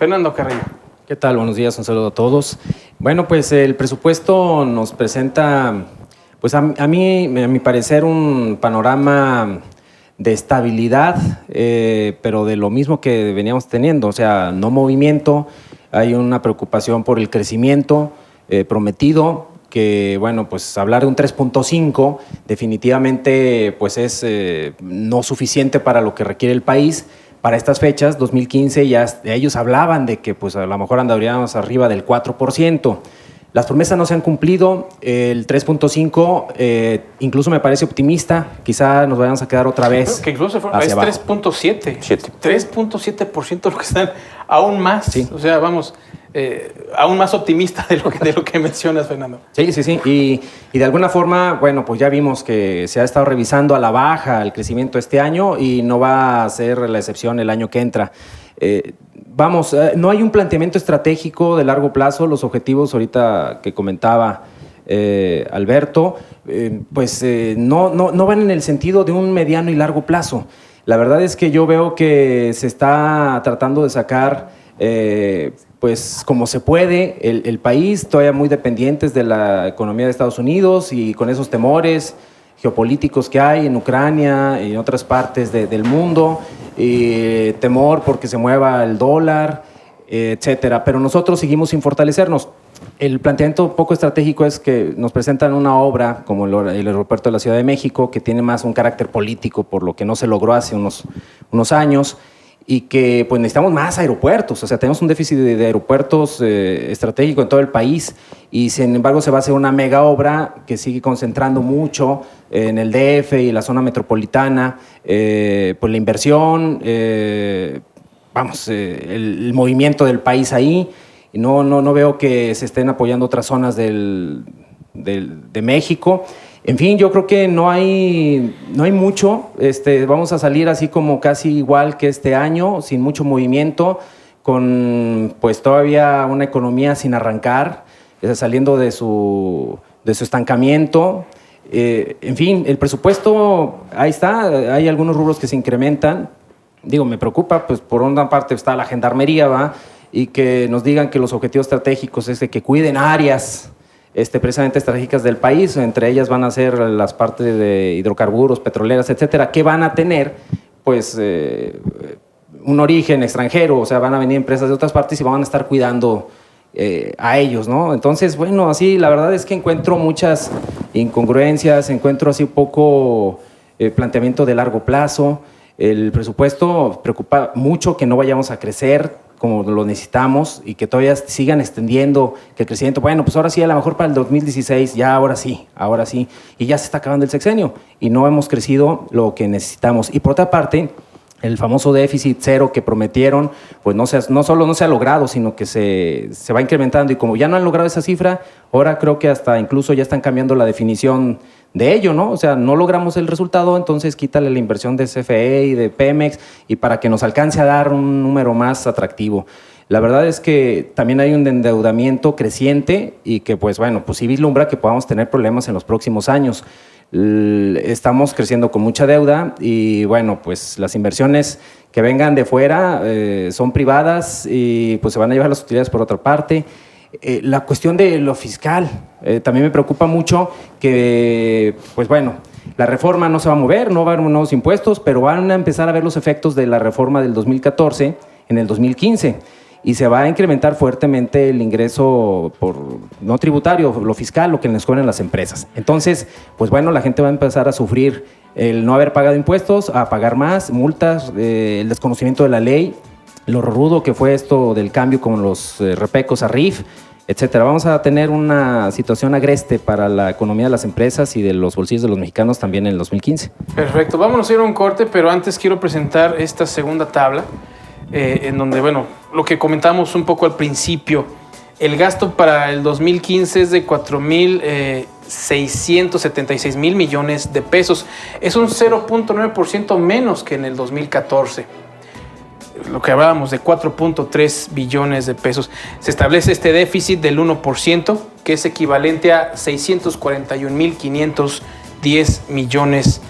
Fernando Carrillo. ¿Qué tal? Buenos días, un saludo a todos. Bueno, pues el presupuesto nos presenta, pues a mi parecer, un panorama de estabilidad, pero de lo mismo que veníamos teniendo, o sea, no movimiento, hay una preocupación por el crecimiento prometido, que bueno, pues hablar de un 3.5 definitivamente pues es no suficiente para lo que requiere el país. Para estas fechas, 2015, ya ellos hablaban de que pues a lo mejor andaríamos arriba del 4%. Las promesas no se han cumplido, el 3.5 incluso me parece optimista, quizá nos vayamos a quedar otra vez. Que incluso es 3.7, 3.7% lo que están aún más, sí. O sea, vamos, aún más optimista de lo que mencionas, Fernando. Sí, y de alguna forma, bueno, pues ya vimos que se ha estado revisando a la baja el crecimiento este año y no va a ser la excepción el año que entra. No hay un planteamiento estratégico de largo plazo. Los objetivos ahorita que comentaba Alberto, no van en el sentido de un mediano y largo plazo. La verdad es que yo veo que se está tratando de sacar, pues como se puede, el país, todavía muy dependientes de la economía de Estados Unidos y con esos temores geopolíticos que hay en Ucrania y en otras partes del mundo, temor porque se mueva el dólar, etcétera. Pero nosotros seguimos sin fortalecernos. El planteamiento poco estratégico es que nos presentan una obra como el aeropuerto de la Ciudad de México, que tiene más un carácter político por lo que no se logró hace unos años, y que pues necesitamos más aeropuertos, o sea, tenemos un déficit de aeropuertos estratégico en todo el país, y sin embargo se va a hacer una mega obra que sigue concentrando mucho en el DF y la zona metropolitana, pues la inversión, el movimiento del país ahí, y no veo que se estén apoyando otras zonas de México. En fin, yo creo que no hay mucho. Vamos a salir así como casi igual que este año, sin mucho movimiento, con pues todavía una economía sin arrancar, saliendo de su estancamiento. En fin, el presupuesto, ahí está, hay algunos rubros que se incrementan. Digo, me preocupa, pues por una parte está la gendarmería, ¿va? Y que nos digan que los objetivos estratégicos es de que cuiden áreas precisamente estratégicas del país, entre ellas van a ser las partes de hidrocarburos, petroleras, etcétera, que van a tener pues un origen extranjero, o sea, van a venir empresas de otras partes y van a estar cuidando a ellos, ¿no? Entonces, bueno, así la verdad es que encuentro muchas incongruencias, encuentro así un poco planteamiento de largo plazo. El presupuesto preocupa mucho que no vayamos a crecer como lo necesitamos y que todavía sigan extendiendo que el crecimiento, bueno, pues ahora sí, a lo mejor para el 2016, ya ahora sí, y ya se está acabando el sexenio y no hemos crecido lo que necesitamos. Y por otra parte, el famoso déficit cero que prometieron, pues no solo no se ha logrado, sino que se va incrementando, y como ya no han logrado esa cifra, ahora creo que hasta incluso ya están cambiando la definición de ello, ¿no? O sea, no logramos el resultado, entonces quítale la inversión de CFE y de Pemex y para que nos alcance a dar un número más atractivo. La verdad es que también hay un endeudamiento creciente y que, pues bueno, pues sí vislumbra que podamos tener problemas en los próximos años. Estamos creciendo con mucha deuda y, bueno, pues las inversiones que vengan de fuera son privadas y pues se van a llevar las utilidades por otra parte. La cuestión de lo fiscal también me preocupa mucho que, pues bueno, la reforma no se va a mover, no va a haber nuevos impuestos, pero van a empezar a ver los efectos de la reforma del 2014 en el 2015 y se va a incrementar fuertemente el ingreso no tributario, lo fiscal, lo que les cobran las empresas. Entonces, pues bueno, la gente va a empezar a sufrir el no haber pagado impuestos, a pagar más, multas, el desconocimiento de la ley, lo rudo que fue esto del cambio con los repecos a RIF, etcétera. Vamos a tener una situación agreste para la economía de las empresas y de los bolsillos de los mexicanos también en el 2015. Perfecto, vámonos a ir a un corte, pero antes quiero presentar esta segunda tabla, en donde, bueno, lo que comentamos un poco al principio, el gasto para el 2015 es de 4,676 mil millones de pesos. Es un 0.9% menos que en el 2014. Lo que hablábamos de 4.3 billones de pesos. Se establece este déficit del 1%, que es equivalente a 641.510 millones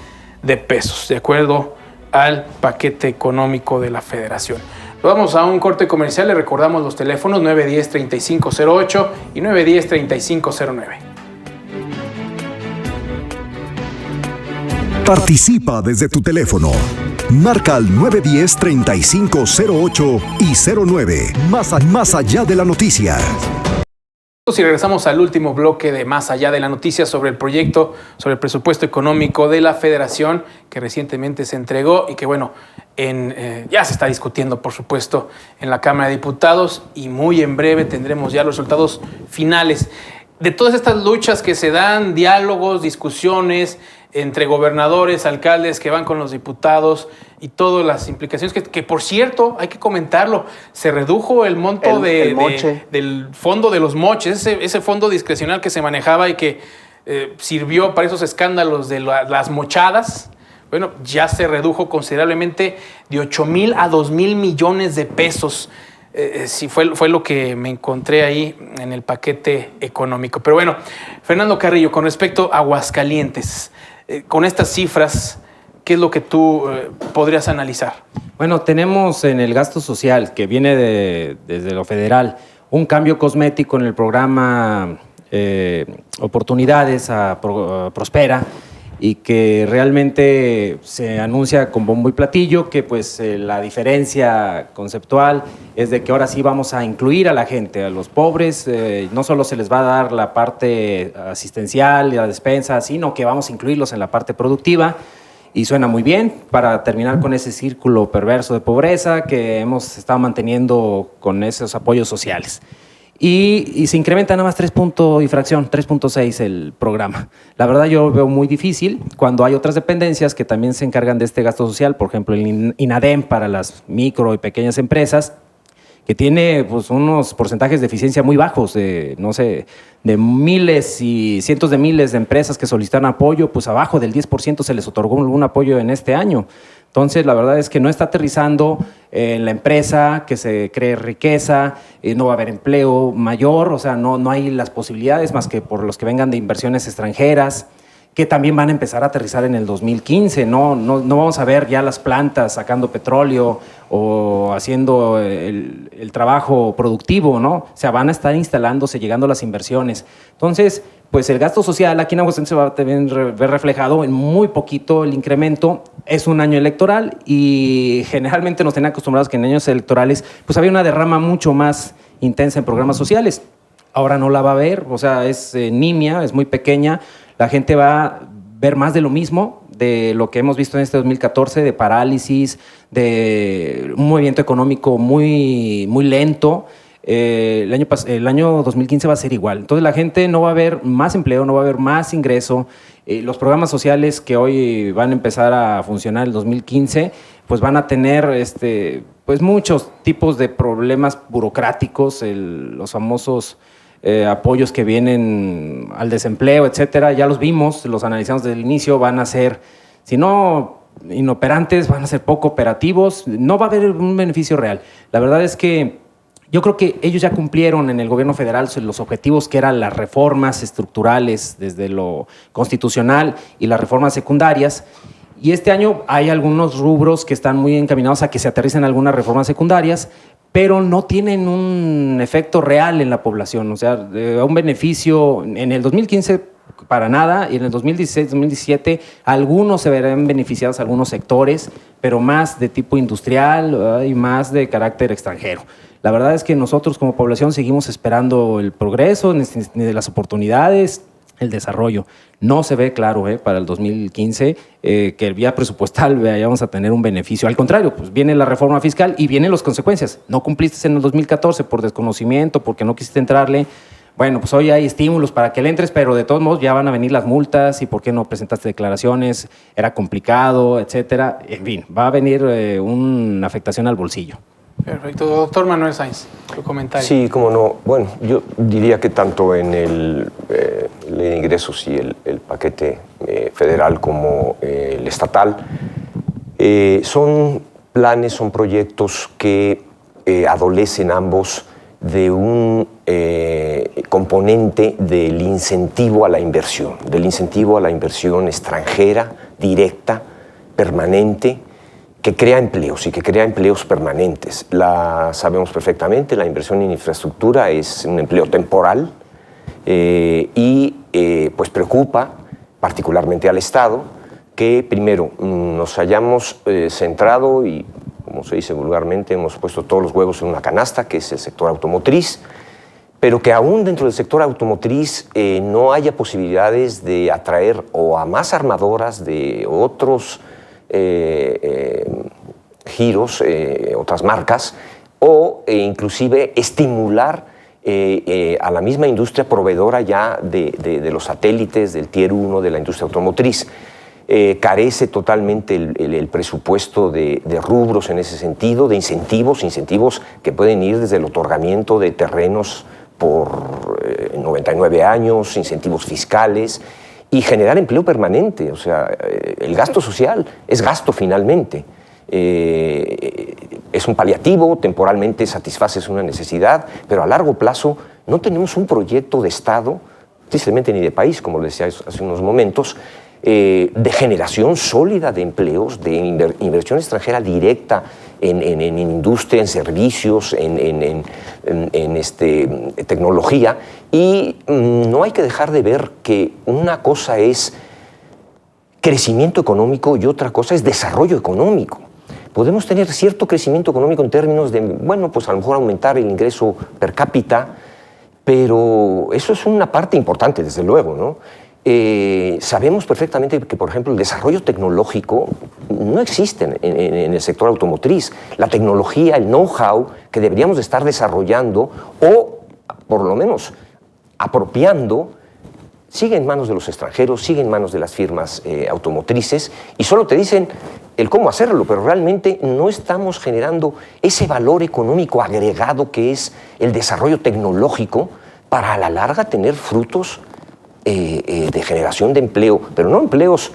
de pesos, de acuerdo al paquete económico de la Federación. Vamos a un corte comercial, le recordamos los teléfonos 910-3508 y 910-3509. Participa desde tu teléfono. Marca al 910-3508 y 09. Más allá de la noticia. Y regresamos al último bloque de Más allá de la noticia sobre el proyecto, sobre el presupuesto económico de la Federación que recientemente se entregó y que ya se está discutiendo, por supuesto, en la Cámara de Diputados, y muy en breve tendremos ya los resultados finales de todas estas luchas que se dan, diálogos, discusiones entre gobernadores, alcaldes que van con los diputados y todas las implicaciones que por cierto, hay que comentarlo, se redujo el monto del fondo de los moches, ese fondo discrecional que se manejaba y que sirvió para esos escándalos de las mochadas. Bueno, ya se redujo considerablemente de 8,000 a 2,000 millones de pesos. Sí, fue lo que me encontré ahí en el paquete económico. Pero bueno, Fernando Carrillo, con respecto a Aguascalientes, con estas cifras, ¿qué es lo que tú podrías analizar? Bueno, tenemos en el gasto social, que viene desde lo federal, un cambio cosmético en el programa Oportunidades a Prospera, y que realmente se anuncia con bombo y platillo que pues la diferencia conceptual es de que ahora sí vamos a incluir a la gente, a los pobres, no solo se les va a dar la parte asistencial y la despensa, sino que vamos a incluirlos en la parte productiva, y suena muy bien para terminar con ese círculo perverso de pobreza que hemos estado manteniendo con esos apoyos sociales. Y se incrementa nada más 3.6 el programa. La verdad yo lo veo muy difícil cuando hay otras dependencias que también se encargan de este gasto social, por ejemplo el INADEM para las micro y pequeñas empresas, que tiene pues unos porcentajes de eficiencia muy bajos, de miles y cientos de miles de empresas que solicitaron apoyo, pues abajo del 10% se les otorgó un apoyo en este año. Entonces, la verdad es que no está aterrizando en la empresa, que se cree riqueza, no va a haber empleo mayor, o sea, no hay las posibilidades más que por los que vengan de inversiones extranjeras, que también van a empezar a aterrizar en el 2015. No vamos a ver ya las plantas sacando petróleo o haciendo el trabajo productivo, ¿no? O sea, van a estar instalándose, llegando las inversiones. Entonces, pues el gasto social aquí en Aguascalientes se va a también ver reflejado en muy poquito el incremento. Es un año electoral y generalmente nos tenían acostumbrados que en años electorales pues había una derrama mucho más intensa en programas sociales. Ahora no la va a haber, o sea, es nimia, es muy pequeña. La gente va a ver más de lo mismo, de lo que hemos visto en este 2014, de parálisis, de un movimiento económico muy, muy lento. El año 2015 va a ser igual. Entonces la gente no va a ver más empleo, no va a haber más ingreso. Los programas sociales que hoy van a empezar a funcionar el 2015, pues van a tener pues muchos tipos de problemas burocráticos, los famosos apoyos que vienen al desempleo, etcétera. Ya los vimos, los analizamos desde el inicio, van a ser, si no inoperantes, van a ser poco operativos, no va a haber un beneficio real. La verdad es que yo creo que ellos ya cumplieron en el gobierno federal los objetivos que eran las reformas estructurales desde lo constitucional y las reformas secundarias. Y este año hay algunos rubros que están muy encaminados a que se aterricen algunas reformas secundarias, pero no tienen un efecto real en la población. O sea, un beneficio en el 2015 para nada, y en el 2016, 2017 algunos se verán beneficiados, algunos sectores, pero más de tipo industrial y más de carácter extranjero. La verdad es que nosotros como población seguimos esperando el progreso, de las oportunidades, el desarrollo. No se ve claro para el 2015 que el vía presupuestal vayamos a tener un beneficio. Al contrario, pues viene la reforma fiscal y vienen las consecuencias. No cumpliste en el 2014 por desconocimiento, porque no quisiste entrarle. Bueno, pues hoy hay estímulos para que le entres, pero de todos modos ya van a venir las multas y por qué no presentaste declaraciones, era complicado, etcétera. En fin, va a venir una afectación al bolsillo. Perfecto. Doctor Manuel Sáenz, tu comentario. Sí, cómo no. Bueno, yo diría que tanto en el ley de ingresos y el paquete federal como el estatal, son planes, son proyectos que adolecen ambos de un componente del incentivo a la inversión extranjera, directa, permanente, que crea empleos y que crea empleos permanentes. Sabemos perfectamente, la inversión en infraestructura es un empleo temporal y pues preocupa particularmente al Estado que primero nos hayamos centrado y, como se dice vulgarmente, hemos puesto todos los huevos en una canasta, que es el sector automotriz, pero que aún dentro del sector automotriz no haya posibilidades de atraer o a más armadoras de otros giros, otras marcas, o inclusive estimular a la misma industria proveedora ya de los satélites del Tier 1 de la industria automotriz. Carece totalmente el presupuesto de rubros en ese sentido, de incentivos que pueden ir desde el otorgamiento de terrenos por 99 años, incentivos fiscales, y generar empleo permanente. O sea, el gasto social es gasto finalmente. Es un paliativo, temporalmente satisfaces una necesidad, pero a largo plazo no tenemos un proyecto de Estado, tristemente ni de país, como lo decía hace unos momentos, de generación sólida de empleos, de inversión extranjera directa en industria, en servicios, en tecnología. Y no hay que dejar de ver que una cosa es crecimiento económico y otra cosa es desarrollo económico. Podemos tener cierto crecimiento económico en términos de, bueno, pues a lo mejor aumentar el ingreso per cápita, pero eso es una parte importante, desde luego, ¿no? Sabemos perfectamente que, por ejemplo, el desarrollo tecnológico no existe en el sector automotriz. La tecnología, el know-how que deberíamos de estar desarrollando o, por lo menos, apropiando, sigue en manos de los extranjeros, sigue en manos de las firmas automotrices y solo te dicen el cómo hacerlo, pero realmente no estamos generando ese valor económico agregado que es el desarrollo tecnológico para a la larga tener frutos de generación de empleo, pero no empleos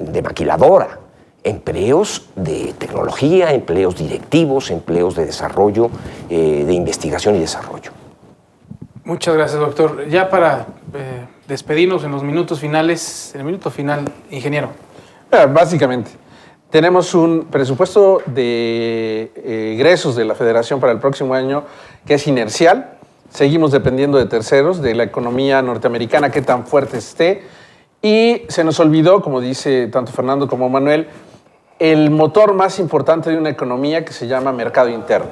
de maquiladora, empleos de tecnología, empleos directivos, empleos de desarrollo, de investigación y desarrollo. Muchas gracias, doctor. Ya para despedirnos en los minutos finales, en el minuto final, ingeniero. Básicamente, tenemos un presupuesto de egresos de la Federación para el próximo año que es inercial. Seguimos dependiendo de terceros, de la economía norteamericana, qué tan fuerte esté. Y se nos olvidó, como dice tanto Fernando como Manuel, el motor más importante de una economía que se llama mercado interno.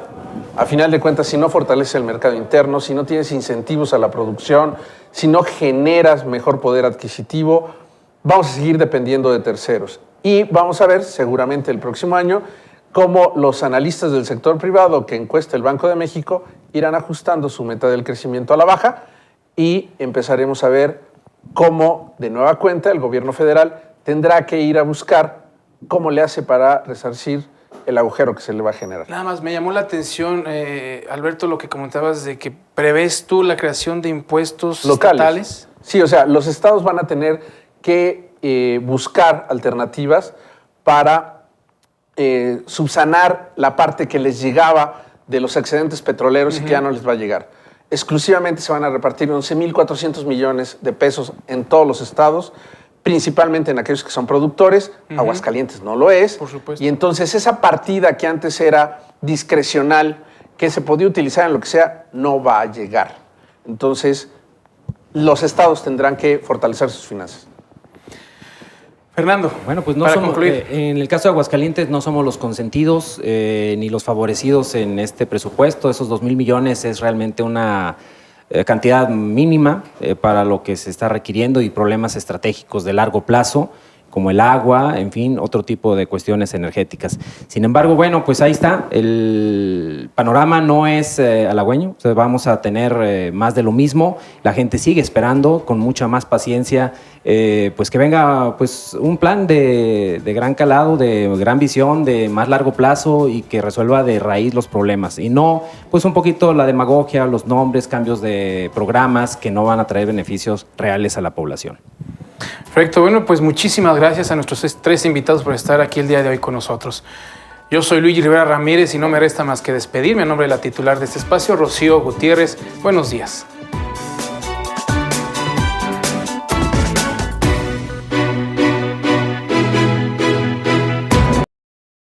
A final de cuentas, si no fortaleces el mercado interno, si no tienes incentivos a la producción, si no generas mejor poder adquisitivo, vamos a seguir dependiendo de terceros. Y vamos a ver, seguramente el próximo año, cómo los analistas del sector privado que encuesta el Banco de México irán ajustando su meta del crecimiento a la baja y empezaremos a ver cómo, de nueva cuenta, el gobierno federal tendrá que ir a buscar cómo le hace para resarcir el agujero que se le va a generar. Nada más, me llamó la atención, Alberto, lo que comentabas de que prevés tú la creación de impuestos locales. Estatales. Sí, o sea, los estados van a tener que buscar alternativas para subsanar la parte que les llegaba de los excedentes petroleros y que ya no les va a llegar. Exclusivamente se van a repartir 11,400 millones de pesos en todos los estados, principalmente en aquellos que son productores. Aguascalientes no lo es. Por supuesto. Y entonces esa partida que antes era discrecional, que se podía utilizar en lo que sea, no va a llegar. Entonces, los estados tendrán que fortalecer sus finanzas. Fernando, bueno, pues no para somos, concluir. en el caso de Aguascalientes no somos los consentidos ni los favorecidos en este presupuesto. Esos 2,000 millones es realmente una cantidad mínima para lo que se está requiriendo y problemas estratégicos de largo plazo, como el agua, en fin, otro tipo de cuestiones energéticas. Sin embargo, bueno, pues ahí está. El panorama no es halagüeño. O sea, vamos a tener más de lo mismo. La gente sigue esperando con mucha más paciencia pues que venga pues un plan de gran calado, de gran visión, de más largo plazo y que resuelva de raíz los problemas. Y no pues un poquito la demagogia, los nombres, cambios de programas que no van a traer beneficios reales a la población. Perfecto, bueno, pues muchísimas gracias a nuestros tres invitados por estar aquí el día de hoy con nosotros. Yo soy Luigi Rivera Ramírez y no me resta más que despedirme a nombre de la titular de este espacio, Rocío Gutiérrez. Buenos días.